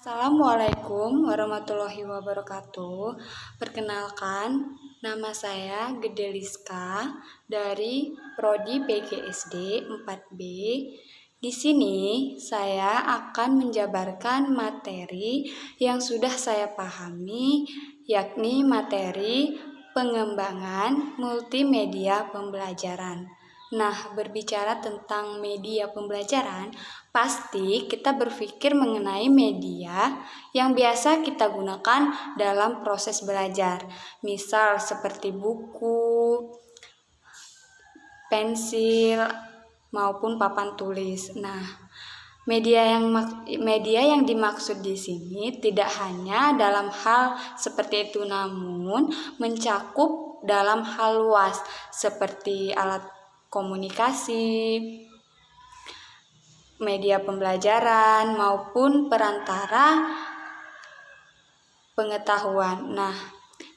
Assalamualaikum warahmatullahi wabarakatuh. Perkenalkan, nama saya Gede Liska dari Prodi PGSD 4B. Di sini saya akan menjabarkan materi yang sudah saya pahami, yakni materi pengembangan multimedia pembelajaran. Nah, berbicara tentang media pembelajaran, pasti kita berpikir mengenai media yang biasa kita gunakan dalam proses belajar. Misal seperti buku, pensil, maupun papan tulis. Nah, media yang dimaksud di sini tidak hanya dalam hal seperti itu, namun mencakup dalam hal luas seperti alat komunikasi, media pembelajaran, maupun perantara pengetahuan. Nah,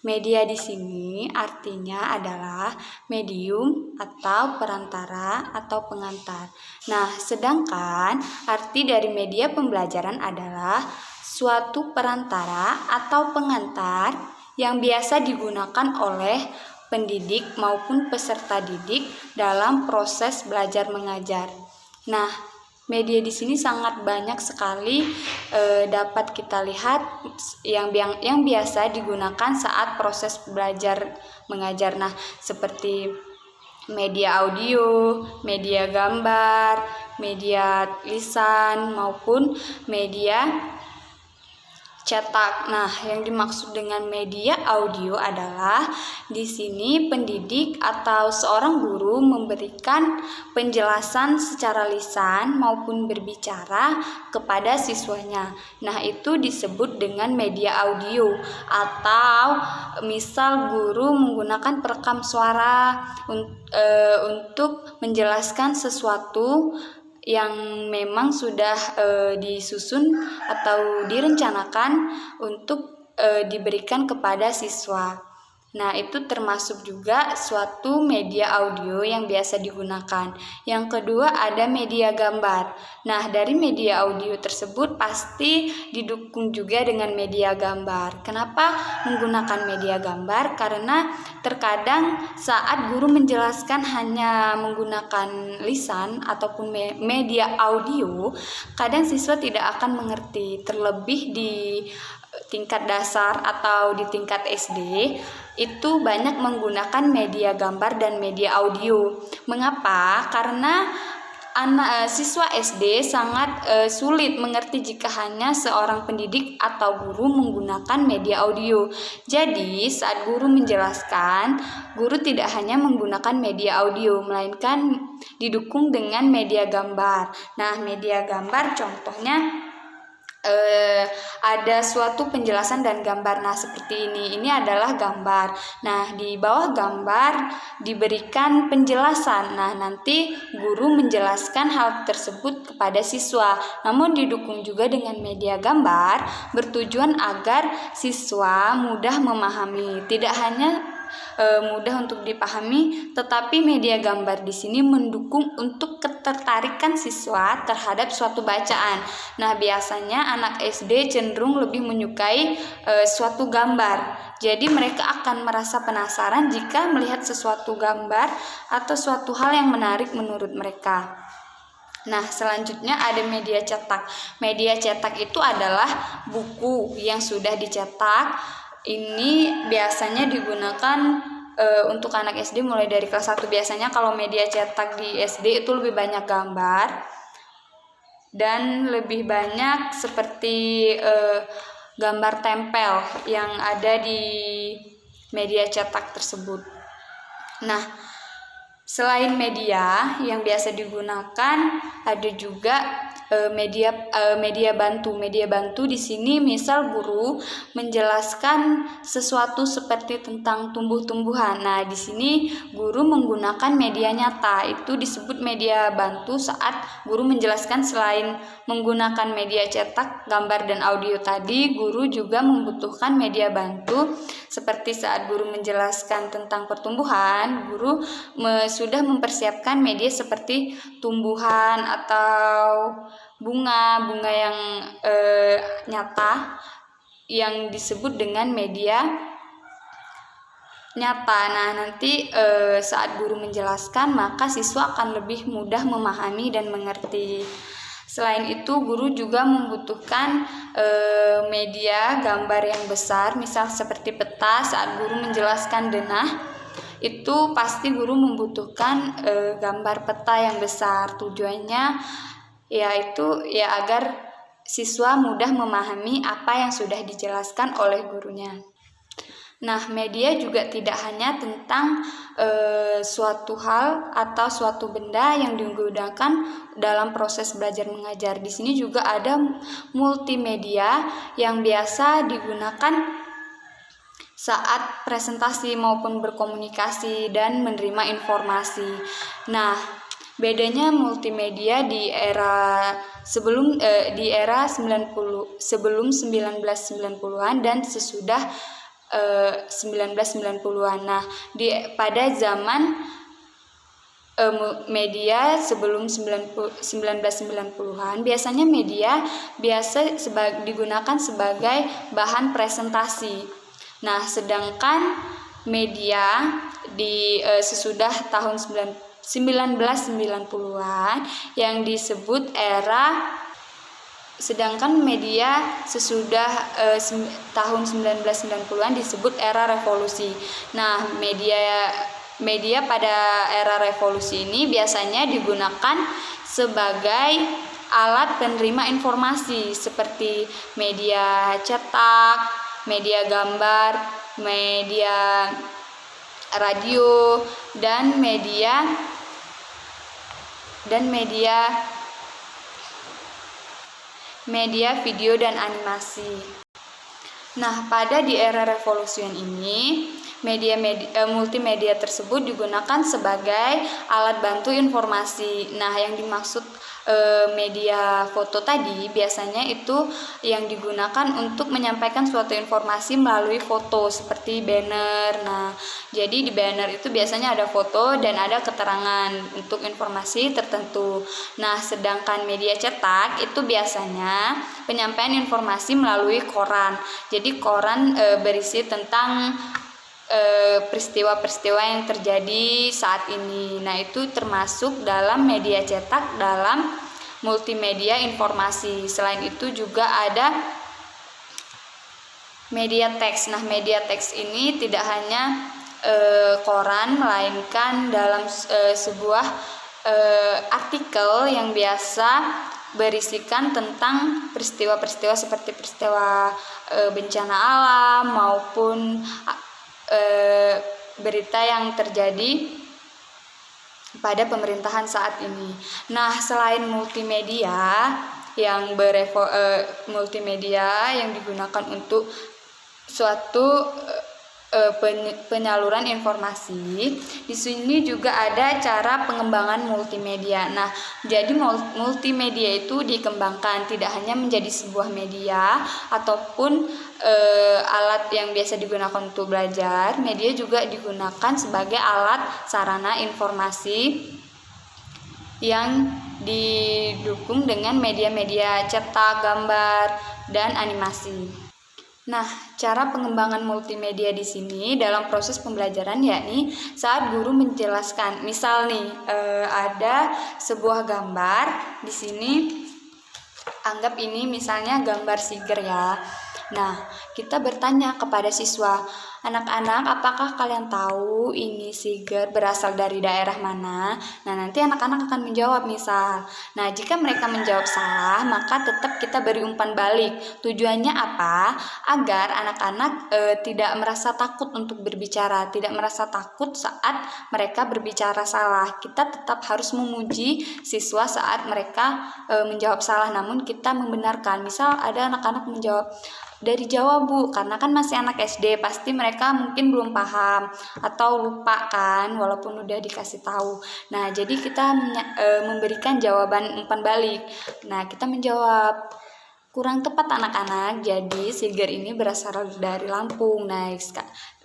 media di sini artinya adalah medium atau perantara atau pengantar. Nah, sedangkan arti dari media pembelajaran adalah suatu perantara atau pengantar yang biasa digunakan oleh pendidik maupun peserta didik dalam proses belajar mengajar. Nah, media di sini sangat banyak sekali dapat kita lihat yang biasa digunakan saat proses belajar mengajar. Nah, seperti media audio, media gambar, media lisan maupun media cetak. Nah, yang dimaksud dengan media audio adalah di sini pendidik atau seorang guru memberikan penjelasan secara lisan maupun berbicara kepada siswanya. Nah, itu disebut dengan media audio. Atau misal guru menggunakan perekam suara untuk menjelaskan sesuatu yang memang sudah disusun atau direncanakan untuk diberikan kepada siswa. Nah, itu termasuk juga suatu media audio yang biasa digunakan. Yang kedua ada media gambar. Nah, dari media audio tersebut pasti didukung juga dengan media gambar. Kenapa menggunakan media gambar? Karena terkadang saat guru menjelaskan hanya menggunakan lisan ataupun media audio, kadang siswa tidak akan mengerti. Terlebih di tingkat dasar atau di tingkat SD itu banyak menggunakan media gambar dan media audio. Mengapa? Karena siswa SD sangat sulit mengerti jika hanya seorang pendidik atau guru menggunakan media audio. Jadi, saat guru menjelaskan, guru tidak hanya menggunakan media audio, melainkan didukung dengan media gambar. Nah, media gambar contohnya ada suatu penjelasan dan gambar. Nah, seperti ini adalah gambar. Nah, di bawah gambar diberikan penjelasan. Nah, nanti guru menjelaskan hal tersebut kepada siswa, namun didukung juga dengan media gambar bertujuan agar siswa mudah memahami. Tidak hanya mudah untuk dipahami, tetapi media gambar di sini mendukung untuk ketertarikan siswa terhadap suatu bacaan. Nah, biasanya anak SD cenderung lebih menyukai suatu gambar. Jadi mereka akan merasa penasaran jika melihat sesuatu gambar atau suatu hal yang menarik menurut mereka. Nah, selanjutnya ada media cetak. Media cetak itu adalah buku yang sudah dicetak. Ini biasanya digunakan untuk anak SD mulai dari kelas 1. Biasanya kalau media cetak di SD itu lebih banyak gambar dan lebih banyak seperti gambar tempel yang ada di media cetak tersebut. Nah, selain media yang biasa digunakan, ada juga media bantu. Media bantu di sini misal guru menjelaskan sesuatu seperti tentang tumbuh-tumbuhan. Nah, di sini guru menggunakan media nyata. Itu disebut media bantu saat guru menjelaskan. Selain menggunakan media cetak, gambar dan audio tadi, guru juga membutuhkan media bantu seperti saat guru menjelaskan tentang pertumbuhan, guru sudah mempersiapkan media seperti tumbuhan atau bunga yang nyata yang disebut dengan media nyata. Nah, nanti saat guru menjelaskan, maka siswa akan lebih mudah memahami dan mengerti. Selain itu, guru juga membutuhkan media gambar yang besar, misal seperti peta. Saat guru menjelaskan denah, itu pasti guru membutuhkan gambar peta yang besar. Tujuannya yaitu agar siswa mudah memahami apa yang sudah dijelaskan oleh gurunya. Nah, media juga tidak hanya tentang suatu hal atau suatu benda yang digunakan dalam proses belajar mengajar. Di sini juga ada multimedia yang biasa digunakan saat presentasi maupun berkomunikasi dan menerima informasi. Nah, bedanya multimedia di era sebelum 1990-an dan sesudah 1990-an. Nah, pada zaman media sebelum 1990-an, biasanya media digunakan sebagai bahan presentasi. Nah, sedangkan media di sesudah tahun 1990-an yang disebut sedangkan media sesudah tahun 1990-an disebut era revolusi. Nah, media pada era revolusi ini biasanya digunakan sebagai alat penerima informasi seperti media cetak, media gambar, media radio, dan media video dan animasi. Nah, pada di era revolusi ini, multimedia tersebut digunakan sebagai alat bantu informasi. Nah, yang dimaksud media foto tadi biasanya itu yang digunakan untuk menyampaikan suatu informasi melalui foto seperti banner. Nah, jadi di banner itu biasanya ada foto dan ada keterangan untuk informasi tertentu. Nah, sedangkan media cetak itu biasanya penyampaian informasi melalui koran. Jadi koran berisi tentang peristiwa-peristiwa yang terjadi saat ini. Nah, itu termasuk dalam media cetak dalam multimedia informasi. Selain itu juga ada media teks. Nah, media teks ini tidak hanya koran, melainkan dalam sebuah artikel yang biasa berisikan tentang peristiwa-peristiwa seperti peristiwa bencana alam maupun berita yang terjadi pada pemerintahan saat ini. Nah, selain multimedia yang multimedia yang digunakan untuk suatu penyaluran informasi, di sini juga ada cara pengembangan multimedia. Nah, jadi multimedia itu dikembangkan tidak hanya menjadi sebuah media ataupun alat yang biasa digunakan untuk belajar. Media juga digunakan sebagai alat sarana informasi yang didukung dengan media-media cetak, gambar, dan animasi. Nah, cara pengembangan multimedia di sini dalam proses pembelajaran yakni saat guru menjelaskan. Misal nih, ada sebuah gambar di sini. Anggap ini misalnya gambar siger ya. Nah, kita bertanya kepada siswa, anak-anak, apakah kalian tahu ini siger berasal dari daerah mana? Nah, nanti anak-anak akan menjawab misal. Nah, jika mereka menjawab salah, maka tetap kita beri umpan balik. Tujuannya apa? Agar anak-anak tidak merasa takut untuk berbicara, tidak merasa takut saat mereka berbicara salah. Kita tetap harus memuji siswa saat mereka menjawab salah, namun kita membenarkan. Misal ada anak-anak menjawab, dari Jawa Bu, karena kan masih anak SD, pasti mereka mungkin belum paham atau lupa kan, walaupun udah dikasih tahu. Nah, jadi kita memberikan jawaban umpan balik. Nah, kita menjawab, kurang tepat anak-anak. Jadi Siger ini berasal dari Lampung. Nah,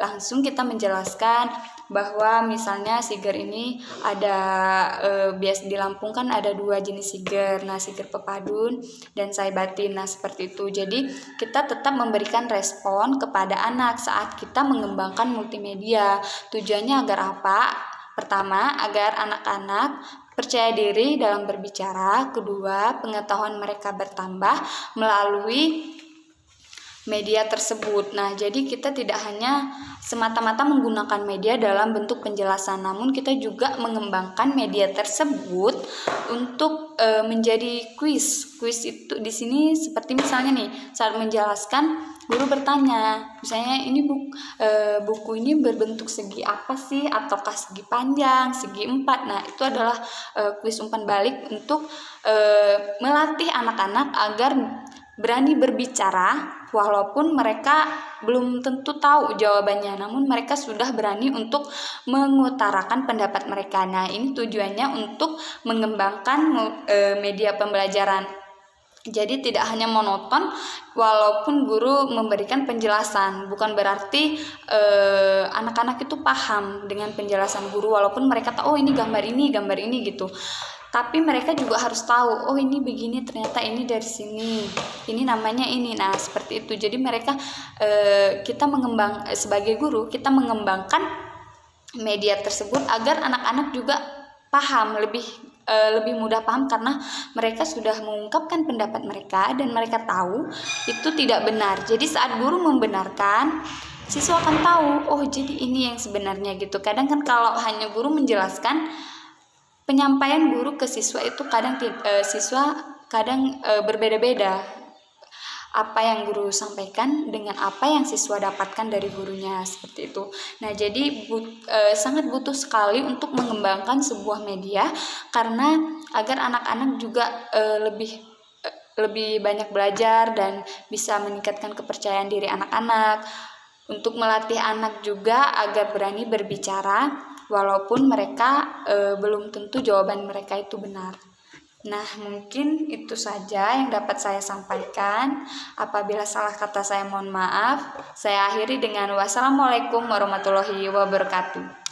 langsung kita menjelaskan bahwa misalnya Siger ini ada bias di Lampung kan ada 2 jenis Siger. Nah, Siger pepadun dan saibatin. Nah, seperti itu. Jadi kita tetap memberikan respon kepada anak saat kita mengembangkan multimedia. Tujuannya agar apa? Pertama, agar anak-anak percaya diri dalam berbicara. Kedua, pengetahuan mereka bertambah melalui media tersebut. Nah, jadi kita tidak hanya semata-mata menggunakan media dalam bentuk penjelasan, namun kita juga mengembangkan media tersebut untuk menjadi kuis. Kuis itu di sini seperti misalnya nih, saat menjelaskan guru bertanya, misalnya ini buku ini berbentuk segi apa sih, ataukah segi panjang, segi 4. Nah, itu adalah kuis umpan balik untuk melatih anak-anak agar berani berbicara walaupun mereka belum tentu tahu jawabannya, namun mereka sudah berani untuk mengutarakan pendapat mereka. Nah, ini tujuannya untuk mengembangkan media pembelajaran. Jadi tidak hanya monoton walaupun guru memberikan penjelasan, bukan berarti anak-anak itu paham dengan penjelasan guru walaupun mereka tahu oh ini gambar ini gitu. Tapi mereka juga harus tahu, oh ini begini, ternyata ini dari sini, ini namanya ini. Nah, seperti itu. Jadi mereka kita sebagai guru kita mengembangkan media tersebut agar anak-anak juga paham, lebih mudah paham karena mereka sudah mengungkapkan pendapat mereka dan mereka tahu itu tidak benar. Jadi saat guru membenarkan, siswa akan tahu, oh jadi ini yang sebenarnya gitu. Kadang kan kalau hanya guru menjelaskan, penyampaian guru ke siswa itu siswa kadang berbeda-beda. Apa yang guru sampaikan dengan apa yang siswa dapatkan dari gurunya, seperti itu. Nah, jadi sangat butuh sekali untuk mengembangkan sebuah media karena agar anak-anak juga lebih banyak belajar dan bisa meningkatkan kepercayaan diri anak-anak, untuk melatih anak juga agar berani berbicara walaupun mereka belum tentu jawaban mereka itu benar. Nah, mungkin itu saja yang dapat saya sampaikan. Apabila salah kata saya mohon maaf. Saya akhiri dengan wassalamualaikum warahmatullahi wabarakatuh.